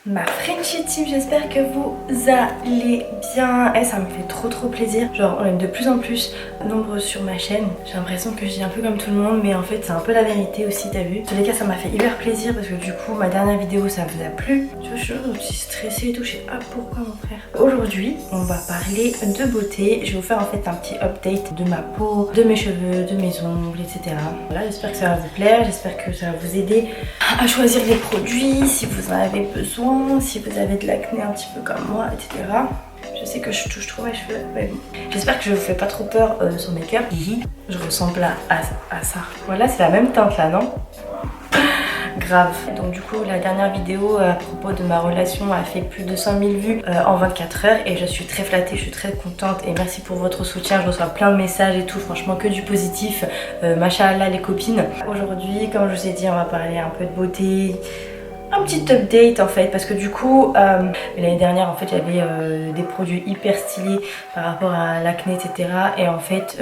Ma Frenchie Team, j'espère que vous allez bien. Et ça me fait trop plaisir. Genre on est de plus en plus nombreux sur ma chaîne. J'ai l'impression que je dis un peu comme tout le monde, mais en fait c'est un peu la vérité aussi, t'as vu. En tous les cas ça m'a fait hyper plaisir parce que du coup ma dernière vidéo ça vous a plu. Tu vois, je suis aussi stressée et tout, je sais pas pourquoi mon frère. Aujourd'hui on va parler de beauté. Je vais vous faire en fait un petit update de ma peau, de mes cheveux, de mes ongles, etc. Voilà, j'espère que ça va vous plaire, j'espère que ça va vous aider à choisir les produits si vous en avez besoin. Si vous avez de l'acné un petit peu comme moi, etc. Je sais que je touche trop mes cheveux, mais bon. J'espère que je vous fais pas trop peur sur make-up. Je ressemble à ça. Voilà, c'est la même teinte là, non? Grave. Donc du coup la dernière vidéo à propos de ma relation a fait plus de 100 000 vues en 24 heures et je suis très flattée, je suis très contente et merci pour votre soutien. Je reçois plein de messages et tout, franchement que du positif. Machallah les copines. Aujourd'hui, comme je vous ai dit, on va parler un peu de beauté. Un petit update en fait, parce que du coup l'année dernière en fait j'avais des produits hyper stylés par rapport à l'acné, etc. Et en fait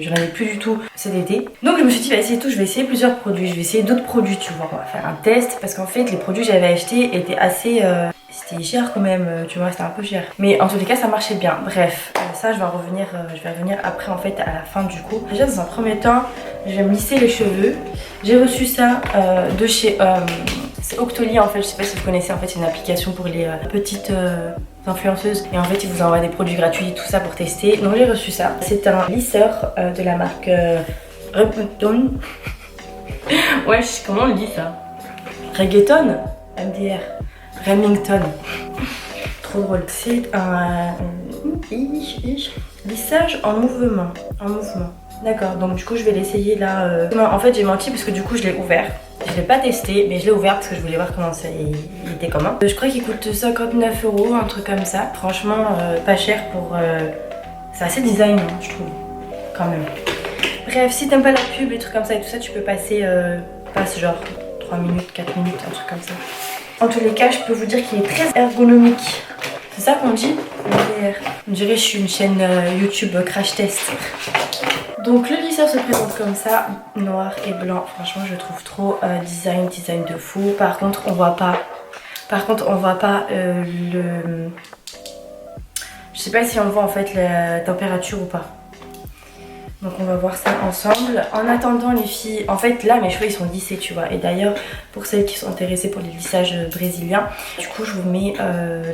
j'en avais plus du tout cet été. Donc je me suis dit, bah, essayer tout, je vais essayer plusieurs produits, je vais essayer d'autres produits, tu vois. On va faire un test parce qu'en fait les produits que j'avais achetés étaient assez c'était cher quand même, tu vois, c'était un peu cher. Mais en tous les cas ça marchait bien. Bref, ça je vais revenir après en fait à la fin du coup. Déjà dans un premier temps, je vais me lisser les cheveux. J'ai reçu ça de chez c'est Octoly en fait, je sais pas si vous connaissez, en fait c'est une application pour les petites influenceuses. Et en fait ils vous envoient des produits gratuits, tout ça pour tester. Donc j'ai reçu ça. C'est un lisseur de la marque Remington. Wesh, comment on le dit ça? Reggaeton? MDR. Remington. Trop drôle. C'est un lissage en mouvement. D'accord, donc du coup je vais l'essayer là. En fait j'ai menti parce que du coup je l'ai ouvert. Je l'ai pas testé, mais je l'ai ouvert parce que je voulais voir comment ça il était comment. Je crois qu'il coûte 59 €, un truc comme ça. Franchement pas cher pour... c'est assez design hein, je trouve, quand même. Bref, si t'aimes pas la pub, les trucs comme ça et tout ça, tu peux passer passe genre 3 minutes, 4 minutes, un truc comme ça. En tous les cas, je peux vous dire qu'il est très ergonomique. C'est ça qu'on dit? On dirait que je suis une chaîne YouTube crash test. Donc le lisseur se présente comme ça, noir et blanc. Franchement je trouve trop design de fou. Par contre on voit pas le... Je sais pas si on voit en fait la température ou pas. Donc on va voir ça ensemble. En attendant les filles, en fait là mes cheveux ils sont lissés tu vois. Et d'ailleurs pour celles qui sont intéressées pour les lissages brésiliens, du coup je vous mets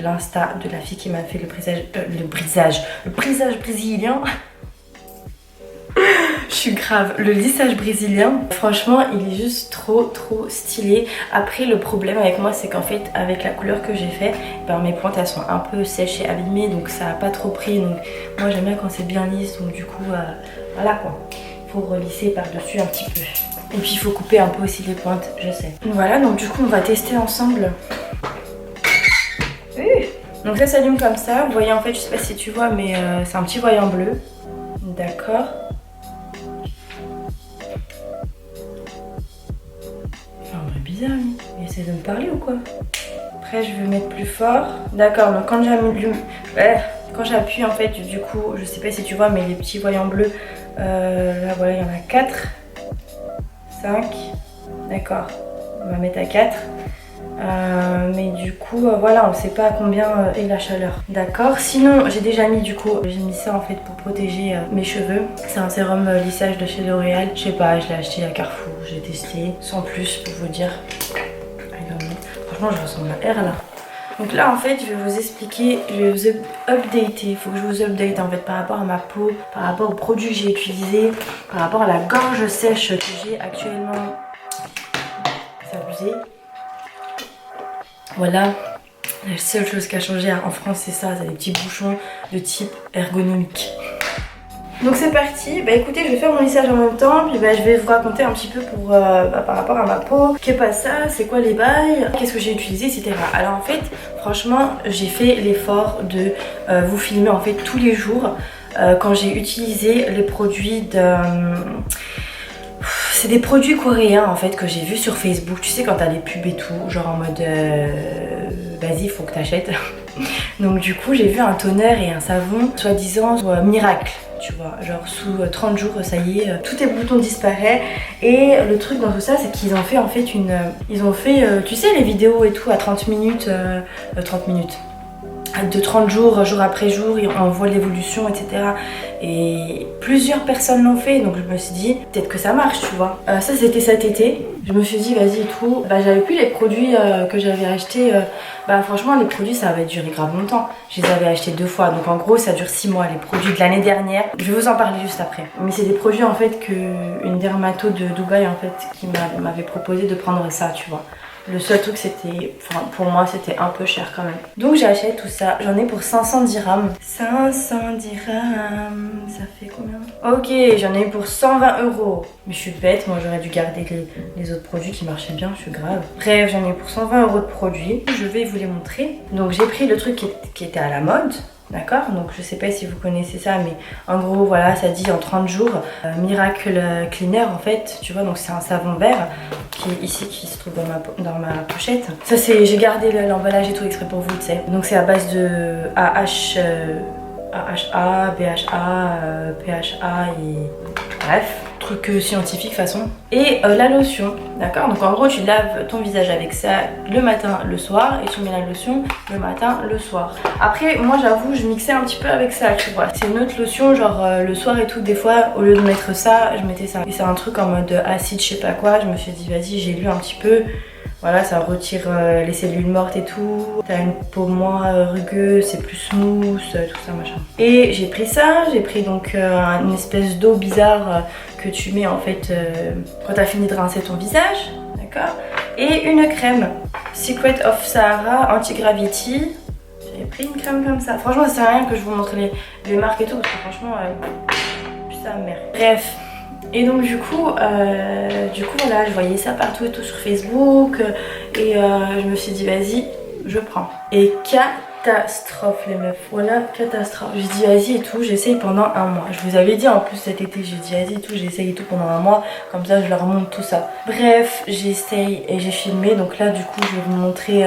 l'insta de la fille qui m'a fait le brisage brésilien. Je suis grave, le lissage brésilien, franchement il est juste trop stylé. Après le problème avec moi c'est qu'en fait avec la couleur que j'ai fait, ben, mes pointes elles sont un peu sèches et abîmées, donc ça a pas trop pris. Donc moi j'aime bien quand c'est bien lisse, donc du coup voilà quoi, il faut relisser par dessus un petit peu. Et puis il faut couper un peu aussi les pointes, je sais. Voilà, donc du coup on va tester ensemble. Donc ça s'allume comme ça, vous voyez en fait, je sais pas si tu vois mais c'est un petit voyant bleu. D'accord. Bizarre, lui. Il essaie de me parler ou quoi? Après je vais mettre plus fort. D'accord, donc quand j'appuie en fait, du coup, je sais pas si tu vois, mais les petits voyants bleus, là voilà, il y en a 4, 5, d'accord, on va mettre à 4. Mais du coup voilà, on sait pas à combien est la chaleur. D'accord, sinon j'ai déjà mis du coup, j'ai mis ça en fait pour protéger mes cheveux. C'est un sérum lissage de chez L'Oréal. Je sais pas, je l'ai acheté à Carrefour, j'ai testé sans plus pour vous dire. Franchement je ressemble à R là. Donc là en fait je vais vous expliquer, je vais vous updater, il faut que je vous update en fait par rapport à ma peau, par rapport aux produits que j'ai utilisés, par rapport à la gorge sèche que j'ai actuellement. C'est abusé. Voilà, la seule chose qui a changé en France c'est ça, c'est des petits bouchons de type ergonomique. Donc c'est parti, bah écoutez je vais faire mon lissage en même temps, puis bah, je vais vous raconter un petit peu pour, par rapport à ma peau, qu'est pas ça, c'est quoi les bails, qu'est-ce que j'ai utilisé, etc. Alors en fait, franchement j'ai fait l'effort de vous filmer en fait tous les jours quand j'ai utilisé les produits de... C'est des produits coréens en fait que j'ai vus sur Facebook. Tu sais quand t'as les pubs et tout, genre en mode vas-y faut que t'achètes. Donc du coup j'ai vu un toner et un savon soi-disant miracle. Tu vois, genre sous 30 jours ça y est, tous tes boutons disparaissent. Et le truc dans tout ça c'est qu'ils ont fait en fait tu sais les vidéos et tout à 30 minutes, de 30 jours, jour après jour, on voit l'évolution, etc. Et plusieurs personnes l'ont fait, donc je me suis dit, peut-être que ça marche, tu vois. Ça, c'était cet été. Je me suis dit, vas-y et tout. Bah, j'avais plus les produits que j'avais achetés. Bah, franchement, les produits, ça avait duré grave longtemps. Je les avais achetés 2 fois, donc en gros, ça dure 6 mois. Les produits de l'année dernière. Je vais vous en parler juste après. Mais c'est des produits, en fait, qu'une dermato de Dubaï, en fait, qui m'avait proposé de prendre ça, tu vois. Le seul truc c'était, enfin pour moi c'était un peu cher quand même. Donc j'ai acheté tout ça, j'en ai pour 500 dirhams. 500 dirhams, ça fait combien? Ok, j'en ai eu pour 120 €. Mais je suis bête, moi j'aurais dû garder les autres produits qui marchaient bien, je suis grave. Bref, j'en ai eu pour 120 € de produits. Je vais vous les montrer. Donc j'ai pris le truc qui était à la mode. D'accord, donc je sais pas si vous connaissez ça, mais en gros voilà, ça dit en 30 jours Miracle Cleaner en fait, tu vois, donc c'est un savon vert qui est ici, qui se trouve dans ma pochette. Ça c'est, j'ai gardé l'emballage et tout exprès pour vous, tu sais. Donc c'est à base de AHA, BHA, PHA et bref, truc scientifique de toute façon. Et la lotion, d'accord, donc en gros tu laves ton visage avec ça le matin, le soir, et tu mets la lotion le matin, le soir. Après moi j'avoue je mixais un petit peu avec ça, tu vois. C'est une autre lotion genre le soir et tout, des fois au lieu de mettre ça, je mettais ça. Et c'est un truc en mode acide je sais pas quoi, je me suis dit vas-y, j'ai lu un petit peu. Voilà, ça retire les cellules mortes et tout. T'as une peau moins rugueuse, c'est plus smooth, tout ça machin. Et j'ai pris ça, j'ai pris donc une espèce d'eau bizarre que tu mets en fait quand t'as fini de rincer ton visage, d'accord. Et une crème Secret of Sahara Anti-Gravity. J'ai pris une crème comme ça. Franchement, ça sert à rien que je vous montre les marques et tout parce que franchement, putain merde. Bref. Et donc du coup voilà, je voyais ça partout et tout sur Facebook et je me suis dit vas-y, je prends. Et catastrophe les meufs, voilà, catastrophe. J'ai dit vas-y et tout, j'essaye pendant 1 mois. Je vous avais dit en plus cet été, j'ai dit vas-y et tout, j'essaye et tout pendant 1 mois, comme ça je leur montre tout ça. Bref, j'essaye et j'ai filmé, donc là du coup je vais vous montrer,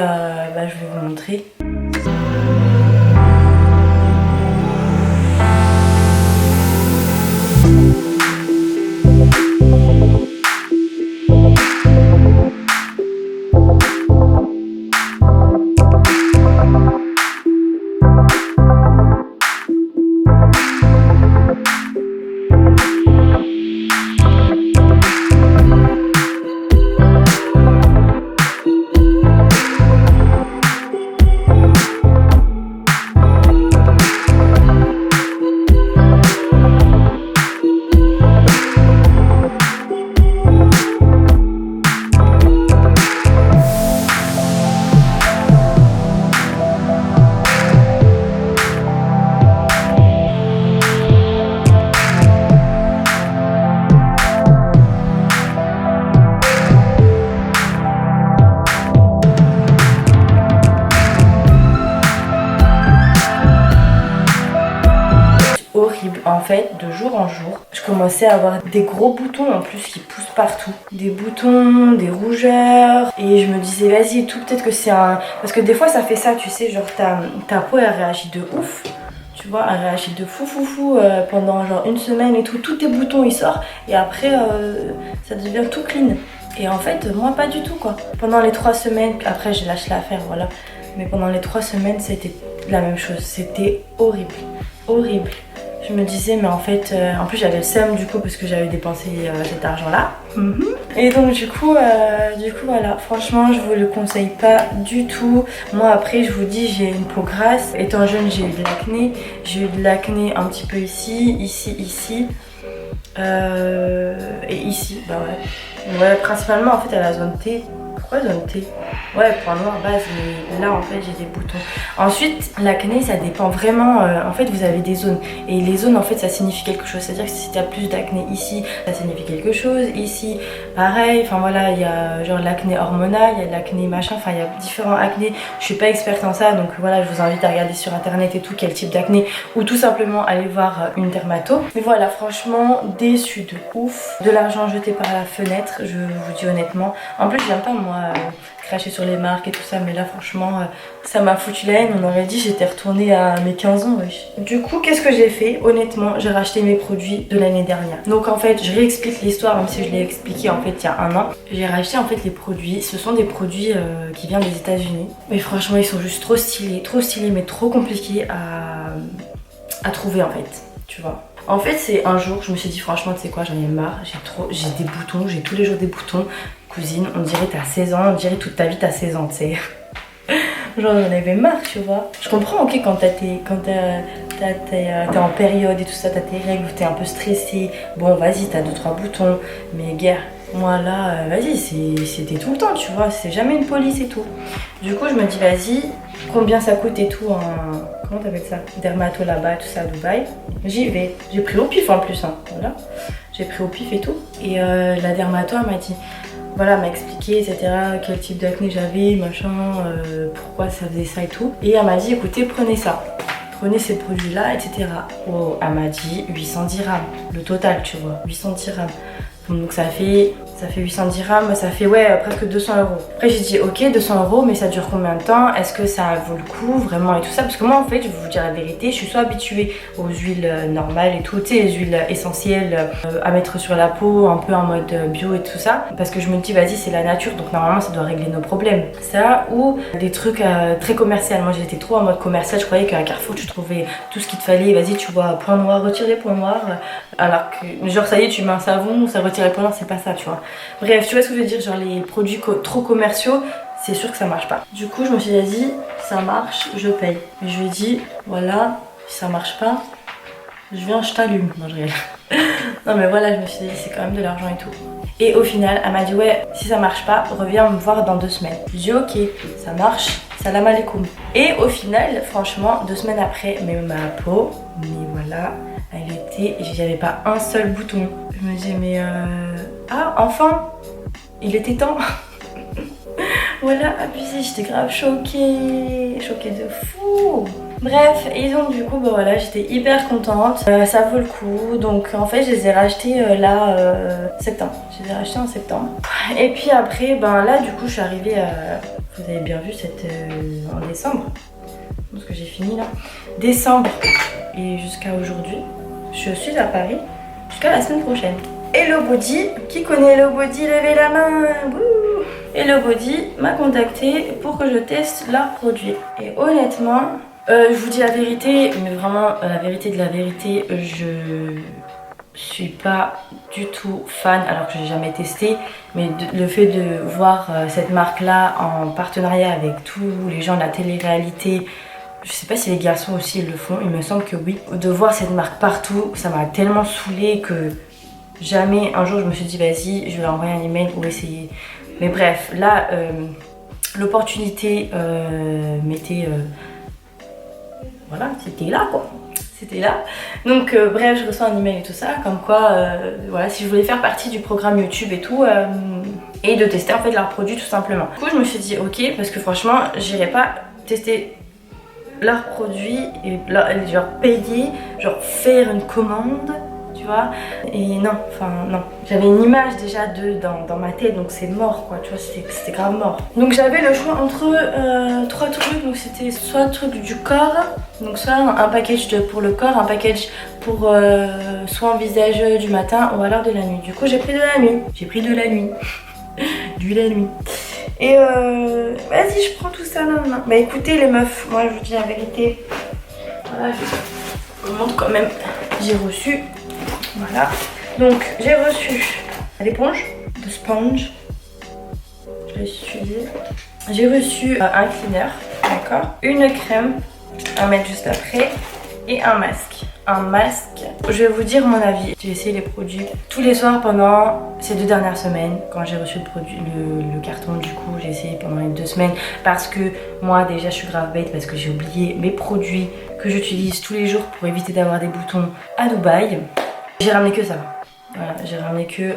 horrible. En fait, de jour en jour, je commençais à avoir des gros boutons en plus qui poussent partout. Des boutons, des rougeurs. Et je me disais, vas-y et tout, peut-être que c'est un... Parce que des fois, ça fait ça, tu sais, genre ta peau, elle réagit de ouf. Tu vois, elle réagit de fou pendant genre 1 semaine et tout. Tous tes boutons, ils sortent. Et après, ça devient tout clean. Et en fait, moi, pas du tout, quoi. Pendant les 3 semaines, après, j'ai lâché l'affaire, voilà. Mais pendant les 3 semaines, c'était la même chose. C'était horrible. Horrible. Je me disais mais en fait, en plus j'avais le seum du coup parce que j'avais dépensé cet argent là. Et donc du coup voilà, franchement je vous le conseille pas du tout. Moi après je vous dis j'ai une peau grasse. Étant jeune j'ai eu de l'acné. J'ai eu de l'acné un petit peu ici et ici, bah ouais. Ouais, principalement en fait à la zone T. Pourquoi zone T? Ouais, point noir base, mais là en fait j'ai des boutons. Ensuite, l'acné ça dépend vraiment, en fait vous avez des zones. Et les zones en fait ça signifie quelque chose. C'est-à-dire que si tu as plus d'acné ici, ça signifie quelque chose. Ici, pareil, enfin voilà, il y a genre l'acné hormonal, il y a l'acné machin, enfin il y a différents acné. Je suis pas experte en ça, donc voilà, je vous invite à regarder sur internet et tout quel type d'acné. Ou tout simplement aller voir une dermato. Mais voilà, franchement, déçue de ouf. De l'argent jeté par la fenêtre, je vous dis honnêtement. En plus, j'aime pas moi cracher sur les marques et tout ça, mais là franchement ça m'a foutu la haine. On aurait dit j'étais retournée à mes 15 ans, wesh. Du coup, qu'est-ce que j'ai fait? Honnêtement, j'ai racheté mes produits de l'année dernière. Donc en fait, je réexplique l'histoire, même si je l'ai expliqué en fait il y a un an. J'ai racheté en fait les produits. Ce sont des produits qui viennent des États-Unis. Mais franchement, ils sont juste trop stylés, mais trop compliqués à trouver en fait, tu vois. En fait, c'est un jour, je me suis dit franchement, tu sais quoi, j'en ai marre, j'ai des boutons, j'ai tous les jours des boutons. Cousine, on dirait t'as 16 ans, on dirait toute ta vie t'as 16 ans, tu sais. Genre j'en avais marre, tu vois. Je comprends, ok, quand t'es en période et tout ça, t'as tes règles, t'es un peu stressée. Bon, vas-y, t'as 2-3 boutons, mais guerre. Moi là, vas-y, c'était tout le temps, tu vois, c'est jamais une police et tout. Du coup, je me dis, vas-y, combien ça coûte et tout en... Comment t'appelles ça? Dermato là-bas, tout ça à Dubaï. J'y vais. J'ai pris au pif en plus, hein, voilà. J'ai pris au pif et tout. Et la dermato, elle m'a dit... Voilà, elle m'a expliqué, etc. quel type d'acné j'avais, machin, pourquoi ça faisait ça et tout. Et elle m'a dit, écoutez, prenez ça. Prenez ces produits-là, etc. Oh, elle m'a dit 810 dirhams. Le total, tu vois, 810 dirhams. Donc ça fait 810 dirhams, ça fait ouais presque 200 euros. Après j'ai dit ok 200 euros, mais ça dure combien de temps? Est-ce que ça vaut le coup vraiment et tout ça? Parce que moi en fait je vais vous dire la vérité, je suis soit habituée aux huiles normales et tout, tu sais les huiles essentielles à mettre sur la peau, un peu en mode bio et tout ça. Parce que je me dis vas-y c'est la nature donc normalement ça doit régler nos problèmes. Ça ou des trucs très commerciaux. Moi j'étais trop en mode commercial, je croyais qu'à Carrefour tu trouvais tout ce qu'il te fallait. Vas-y tu vois point noir, retire les points noirs. Alors que genre ça y est tu mets un savon, ça retire les points noirs, c'est pas ça tu vois. Bref, tu vois ce que je veux dire, genre les produits trop commerciaux, c'est sûr que ça marche pas. Du coup, je me suis dit, ça marche, je paye. Mais je lui ai dit, voilà, si ça marche pas, je viens, je t'allume. Non, je rigole. Non, mais voilà, je me suis dit, c'est quand même de l'argent et tout. Et au final, elle m'a dit, ouais, si ça marche pas, reviens me voir dans 2 semaines. Je dis, ok, ça marche, salam alaikum. Et au final, franchement, 2 semaines après, mais ma peau, mais voilà, elle était, j'avais pas un seul bouton. Je me disais, mais ah, enfin, il était temps. Voilà, abusé, j'étais grave choquée de fou. Bref, et donc du coup, bah voilà, j'étais hyper contente. Ça vaut le coup. Donc en fait, je les ai rachetés là, septembre. Je les ai rachetés en septembre. Et puis après, ben là, du coup, je suis arrivée vous avez bien vu, en décembre. Parce que j'ai fini là. Décembre et jusqu'à aujourd'hui. Je suis à Paris jusqu'à la semaine prochaine. Hello Body, qui connaît Hello Body, levez la main. Wouh. Hello Body m'a contacté pour que je teste leurs produits. Et honnêtement, je vous dis la vérité, mais vraiment la vérité de la vérité, je suis pas du tout fan, alors que j'ai jamais testé, mais le fait de voir cette marque là en partenariat avec tous les gens de la télé-réalité, je sais pas si les garçons aussi ils le font, il me semble que oui. De voir cette marque partout, ça m'a tellement saoulée que jamais un jour je me suis dit vas-y, je vais envoyer un email ou essayer. Mais bref, là, l'opportunité m'était... voilà, c'était là quoi. C'était là. Donc bref, je reçois un email et tout ça, comme quoi, voilà, si je voulais faire partie du programme YouTube et tout, et de tester en fait leurs produits tout simplement. Du coup, je me suis dit ok, parce que franchement, j'irais pas tester leurs produits et genre payer, genre faire une commande, tu vois. Et non, enfin non. J'avais une image déjà d'eux dans ma tête, donc c'est mort quoi, tu vois, c'était grave mort. Donc j'avais le choix entre 3 trucs, donc c'était soit le truc du corps, donc soit un package pour le corps, un package pour soin visage du matin ou alors de la nuit. Du coup j'ai pris de la nuit. J'ai pris de la nuit. Du la nuit. Et vas-y, je prends tout ça là. Bah écoutez les meufs, moi je vous dis la vérité. Voilà, je vous montre quand même. J'ai reçu, voilà. Donc j'ai reçu l'éponge de sponge. Je l'ai utilisée. J'ai reçu un cleaner, d'accord. Une crème à mettre juste après et un masque. un masque. Je vais vous dire mon avis. J'ai essayé les produits tous les soirs pendant ces 2 dernières semaines. Quand j'ai reçu le produit, le carton, du coup j'ai essayé pendant les 2 semaines parce que moi déjà je suis grave bête parce que j'ai oublié mes produits que j'utilise tous les jours pour éviter d'avoir des boutons à Dubaï. J'ai ramené que ça. Voilà, j'ai ramené que...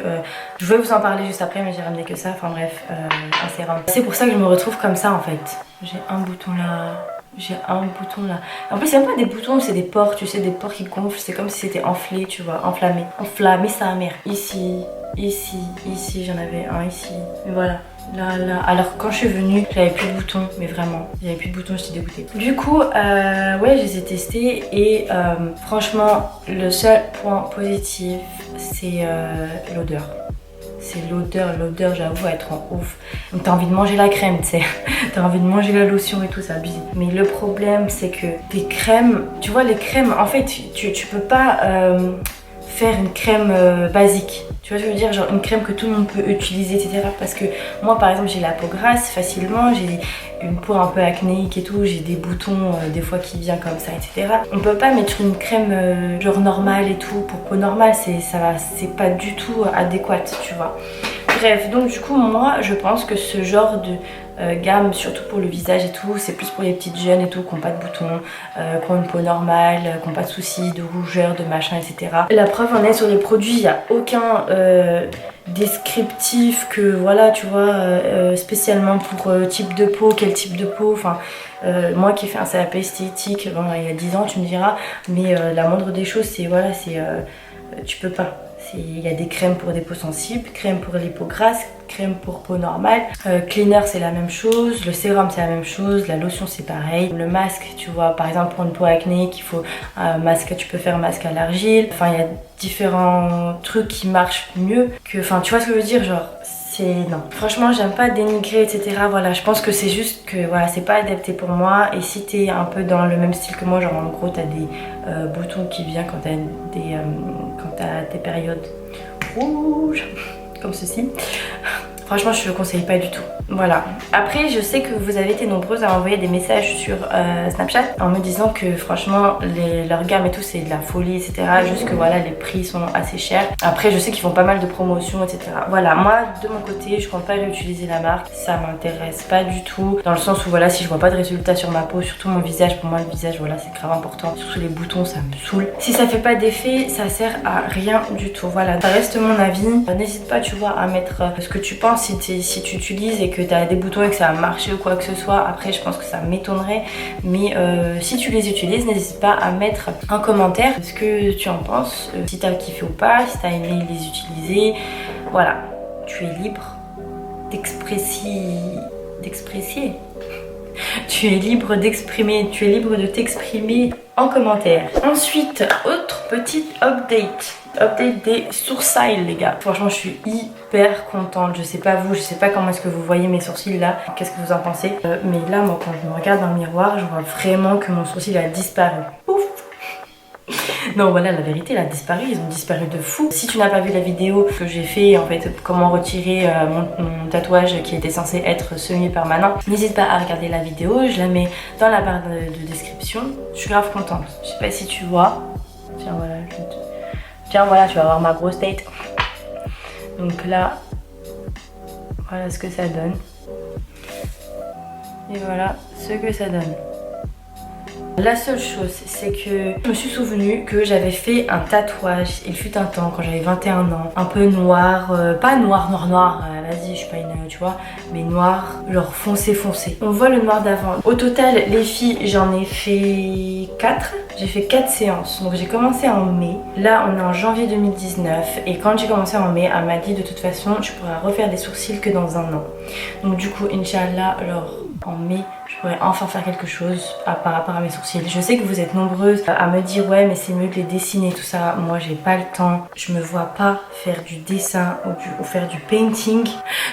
je vais vous en parler juste après, mais j'ai ramené que ça. Enfin bref, un sérum. C'est pour ça que je me retrouve comme ça en fait. J'ai un bouton là, j'ai un bouton là. En plus, c'est même pas des boutons, c'est des pores, tu sais, des pores qui gonflent. C'est comme si c'était enflé, tu vois, enflammé. Enflammé, sa mère. Ici, ici, ici, j'en avais un ici. Et voilà. Là, là. Alors quand je suis venue, j'avais plus de boutons, mais vraiment, j'avais plus de boutons, j'étais dégoûtée. Du coup, ouais, je les ai testés et franchement, le seul point positif, c'est l'odeur. C'est l'odeur, j'avoue, être en ouf. Donc t'as envie de manger la crème, tu sais. T'as envie de manger la lotion et tout, c'est abusé. Mais le problème, c'est que tes crèmes, tu vois, les crèmes, en fait, tu peux pas faire une crème basique. Tu vois ce que je veux dire, genre une crème que tout le monde peut utiliser, etc. Parce que moi, par exemple, j'ai la peau grasse facilement, j'ai une peau un peu acnéique et tout, j'ai des boutons des fois qui viennent comme ça, etc. On peut pas mettre une crème genre normale et tout pour peau normale, c'est pas du tout adéquat, tu vois. Bref, donc du coup, moi, je pense que ce genre de gamme, surtout pour le visage et tout, c'est plus pour les petites jeunes et tout, qui n'ont pas de boutons, qui ont une peau normale, qui n'ont pas de soucis de rougeur, de machin, etc. La preuve en est sur les produits, il n'y a aucun descriptif que voilà, tu vois, spécialement pour type de peau, quel type de peau, enfin. Moi qui ai fait un CAP esthétique bon, il y a 10 ans, tu me diras, mais la moindre des choses, c'est voilà, c'est tu peux pas. Il y a des crèmes pour des peaux sensibles, crème pour les peaux grasses, crème pour peau normale. Cleaner c'est la même chose, le sérum c'est la même chose, la lotion c'est pareil. Le masque, tu vois, par exemple pour une peau acnéique, il faut un masque, tu peux faire un masque à l'argile. Enfin il y a différents trucs qui marchent mieux que, enfin tu vois ce que je veux dire, genre non. Franchement j'aime pas dénigrer etc. Voilà, je pense que c'est juste que voilà, c'est pas adapté pour moi. Et si t'es un peu dans le même style que moi, genre en gros t'as des boutons qui viennent quand t'as des périodes rouges comme ceci, franchement je le conseille pas du tout. Voilà. Après je sais que vous avez été nombreuses à m'envoyer des messages sur Snapchat en me disant que franchement leur gamme et tout c'est de la folie etc. Juste que voilà, les prix sont assez chers. Après je sais qu'ils font pas mal de promotions etc. Voilà, moi de mon côté je compte pas réutiliser la marque, ça m'intéresse pas du tout, dans le sens où voilà, si je vois pas de résultat sur ma peau, surtout mon visage, pour moi le visage voilà c'est grave important, surtout les boutons ça me saoule. Si ça fait pas d'effet, ça sert à rien du tout. Voilà, ça reste mon avis. N'hésite pas tu vois à mettre ce que tu penses si tu utilises et que tu as des boutons et que ça a marché ou quoi que ce soit. Après je pense que ça m'étonnerait, mais si tu les utilises, n'hésite pas à mettre un commentaire ce que tu en penses, si tu as kiffé ou pas, si tu as aimé les utiliser. Voilà, tu es libre d'expresser. Tu es libre d'exprimer, tu es libre de t'exprimer en commentaire. Ensuite, autre petite update des sourcils les gars. Franchement je suis hyper contente, je sais pas vous, je sais pas comment est-ce que vous voyez mes sourcils là, qu'est-ce que vous en pensez, mais là moi quand je me regarde dans le miroir je vois vraiment que mon sourcil a disparu. Ouf. Non voilà, la vérité il a disparu, ils ont disparu de fou. Si tu n'as pas vu la vidéo que j'ai fait en fait comment retirer mon tatouage qui était censé être semi-permanent, n'hésite pas à regarder la vidéo, je la mets dans la barre de description. Je suis grave contente, je sais pas si tu vois. Tiens voilà, tiens voilà, tu vas voir ma grosse tête. Donc là, voilà ce que ça donne. Et voilà ce que ça donne. La seule chose, c'est que je me suis souvenu que j'avais fait un tatouage, il fut un temps, quand j'avais 21 ans, un peu noir, pas noir, vas-y, je suis pas une, tu vois, mais noir, genre foncé. On voit le noir d'avant. Au total, les filles, j'en ai fait 4. J'ai fait 4 séances, donc j'ai commencé en mai. Là, on est en janvier 2019, et quand j'ai commencé en mai, elle m'a dit de toute façon, tu pourras refaire des sourcils que dans un an. Donc du coup, Inch'Allah, alors en mai, je pourrais enfin faire quelque chose par rapport à mes sourcils. Je sais que vous êtes nombreuses à me dire ouais mais c'est mieux de les dessiner tout ça. Moi j'ai pas le temps, je me vois pas faire du dessin ou faire du painting.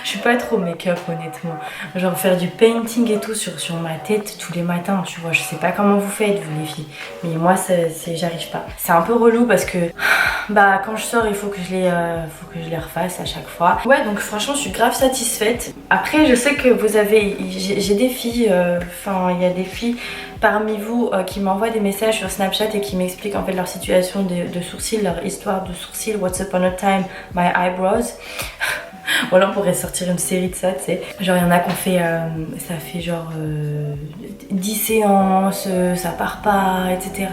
Je suis pas trop make-up honnêtement. Genre faire du painting et tout sur ma tête tous les matins, tu vois. Je sais pas comment vous faites vous les filles, mais moi j'arrive pas. C'est un peu relou parce que bah quand je sors il faut que je les refasse à chaque fois. Ouais donc franchement je suis grave satisfaite. Après je sais que vous avez, j'ai des filles enfin il y a des filles parmi vous qui m'envoient des messages sur Snapchat et qui m'expliquent en fait leur situation de sourcils, leur histoire de sourcils, what's upon a time, my eyebrows. Voilà, on pourrait sortir une série de ça, tu sais. Genre, il y en a qui ont fait, ça fait genre 10 séances, ça part pas, etc.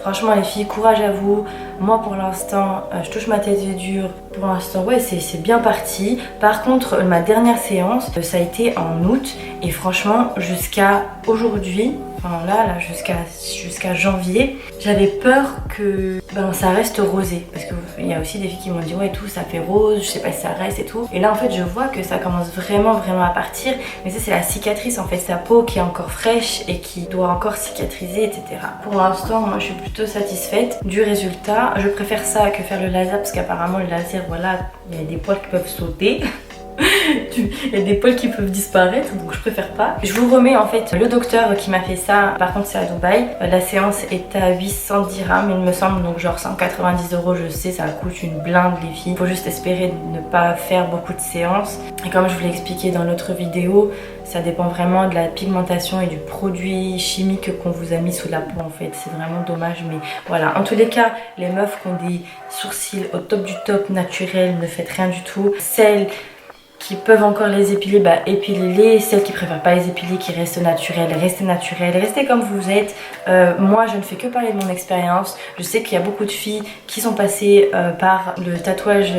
Franchement, les filles, courage à vous. Moi, pour l'instant, je touche ma tête dure. Pour l'instant, ouais, c'est bien parti. Par contre, ma dernière séance, ça a été en août. Et franchement, jusqu'à aujourd'hui, enfin là jusqu'à janvier, j'avais peur que ça reste rosé. Parce qu'il y a aussi des filles qui m'ont dit ouais tout ça fait rose, je sais pas si ça reste et tout. Et là en fait je vois que ça commence vraiment à partir. Mais ça c'est la cicatrice en fait, sa peau qui est encore fraîche et qui doit encore cicatriser, etc. Pour l'instant moi je suis plutôt satisfaite du résultat. Je préfère ça que faire le laser parce qu'apparemment le laser voilà, il y a des poils qui peuvent sauter. Il y a des poils qui peuvent disparaître, donc je préfère pas. Je vous remets en fait le docteur qui m'a fait ça, par contre c'est à Dubaï. La séance est à 810 dirhams il me semble, donc genre 190 €, je sais ça coûte une blinde les filles. Faut juste espérer ne pas faire beaucoup de séances. Et comme je vous l'ai expliqué dans l'autre vidéo, ça dépend vraiment de la pigmentation et du produit chimique qu'on vous a mis sous la peau en fait. C'est vraiment dommage, mais voilà. En tous les cas, les meufs qui ont des sourcils au top du top naturels, ne faites rien du tout. Celles qui peuvent encore les épiler, épilez-les. Celles qui préfèrent pas les épiler, qui restent naturelles, restez comme vous êtes. Moi je ne fais que parler de mon expérience. Je sais qu'il y a beaucoup de filles qui sont passées par le tatouage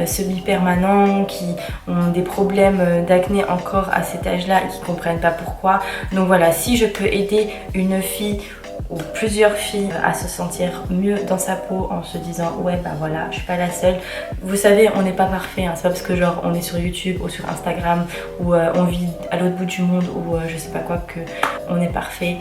semi-permanent, qui ont des problèmes d'acné encore à cet âge là et qui comprennent pas pourquoi. Donc voilà, si je peux aider une fille ou plusieurs filles à se sentir mieux dans sa peau en se disant ouais voilà je suis pas la seule. Vous savez on n'est pas parfait, hein. C'est pas parce que genre on est sur YouTube ou sur Instagram ou on vit à l'autre bout du monde ou je sais pas quoi que on est parfait.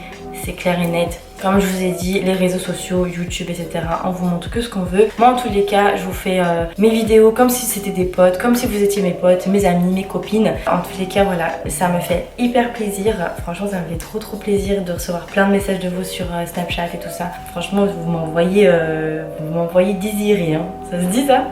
C'est clair et net. Comme je vous ai dit, les réseaux sociaux, YouTube, etc. on vous montre que ce qu'on veut. Moi en tous les cas je vous fais mes vidéos comme si c'était des potes, comme si vous étiez mes potes, mes amis, mes copines. En tous les cas voilà, ça me fait hyper plaisir. Franchement ça me fait trop plaisir de recevoir plein de messages de vous sur Snapchat et tout ça. Franchement vous m'envoyez désirer, hein. Ça se dit ça?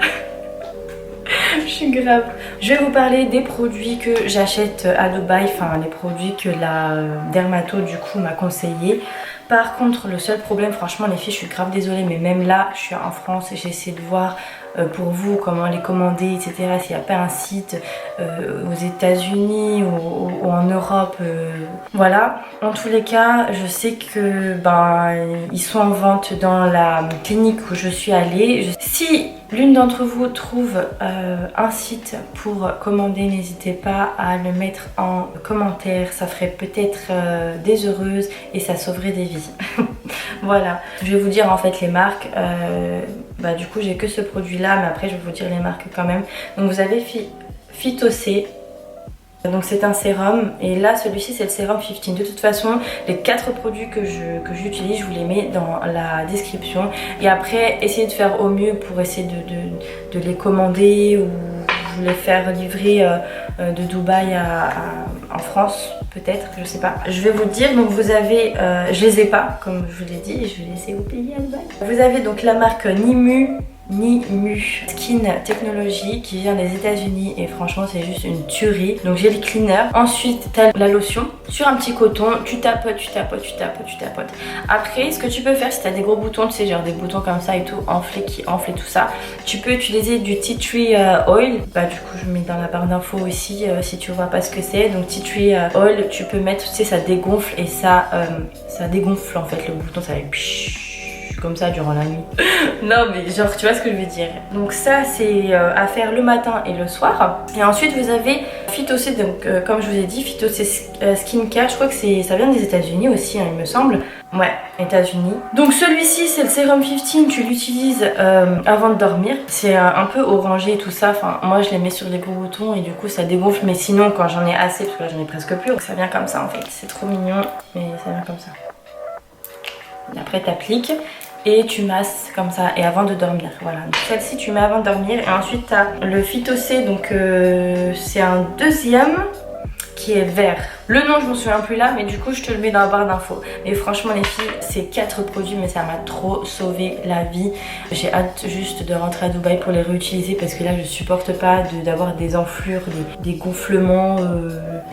Je suis grave. Je vais vous parler des produits que j'achète à Dubaï, enfin les produits que la dermato du coup m'a conseillé. Par contre le seul problème, franchement les filles je suis grave désolée, mais même là je suis en France et j'essaie de voir pour vous comment les commander, etc. S'il n'y a pas un site aux États-Unis ou en Europe, voilà. En tous les cas je sais que ils sont en vente dans la clinique où je suis allée. Si l'une d'entre vous trouve un site pour commander, n'hésitez pas à le mettre en commentaire, ça ferait peut-être des heureuses et ça sauverait des vies. Voilà, je vais vous dire en fait les marques. Du coup j'ai que ce produit là, mais après je vais vous dire les marques quand même. Donc vous avez Phytocé. Donc c'est un sérum et là celui-ci c'est le sérum 15. De toute façon les 4 produits que j'utilise je vous les mets dans la description. Et après essayez de faire au mieux pour essayer de les commander ou vous les faire livrer de Dubaï en France peut-être, je sais pas. Je vais vous dire, donc vous avez, je les ai pas comme je vous l'ai dit, je vais laisser au pays à Dubaï. Vous avez donc la marque Nimu Skin Technology qui vient des États-Unis et franchement c'est juste une tuerie. Donc j'ai le cleaner. Ensuite t'as la lotion sur un petit coton, tu tapotes. Après ce que tu peux faire si t'as des gros boutons, tu sais genre des boutons comme ça et tout enflés qui enflent et tout ça, tu peux utiliser du tea tree oil. Du coup je mets dans la barre d'infos aussi si tu vois pas ce que c'est. Donc tea tree oil tu peux mettre, tu sais ça dégonfle et ça dégonfle en fait le bouton, ça va comme ça durant la nuit. Non mais genre tu vois ce que je veux dire. Donc ça c'est à faire le matin et le soir. Et ensuite vous avez Phytocé, donc comme je vous ai dit Phytocé Skincare, je crois que ça vient des États-Unis aussi, hein, il me semble. Ouais, États-Unis. Donc celui-ci c'est le sérum 15, tu l'utilises avant de dormir. C'est un peu orangé et tout ça, enfin moi je les mets sur les gros boutons et du coup ça dégonfle, mais sinon quand j'en ai assez, parce que là j'en ai presque plus, donc ça vient comme ça en fait. C'est trop mignon, mais ça vient comme ça. Et après t'appliques et tu masses comme ça et avant de dormir, voilà. Celle-ci tu mets avant de dormir. Et ensuite tu as le Phytocé, donc c'est un deuxième qui est vert. Le nom je m'en souviens plus là, mais du coup je te le mets dans la barre d'infos. Mais franchement les filles, ces 4 produits, mais ça m'a trop sauvé la vie. J'ai hâte juste de rentrer à Dubaï pour les réutiliser parce que là je supporte pas d'avoir des enflures, des gonflements.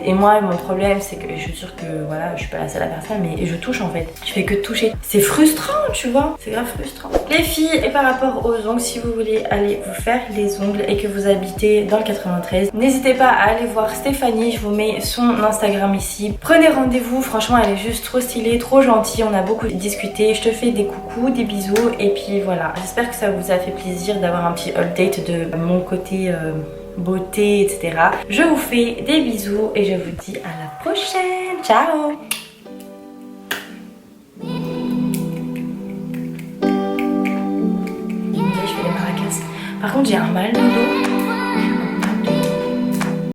Et moi mon problème c'est que je suis sûre que voilà, je suis pas la seule à faire ça, mais je touche en fait. Je fais que toucher. C'est frustrant, tu vois, c'est grave frustrant. Les filles, et par rapport aux ongles, si vous voulez aller vous faire les ongles et que vous habitez dans le 93, n'hésitez pas à aller voir Stéphanie, je vous mets son Instagram ici. Prenez rendez-vous, franchement elle est juste trop stylée, trop gentille, on a beaucoup discuté. Je te fais des coucous, des bisous et puis voilà. J'espère que ça vous a fait plaisir d'avoir un petit update de mon côté beauté, etc. Je vous fais des bisous et je vous dis à la prochaine. Ciao. Je fais les maracas. Par contre j'ai un mal de dos.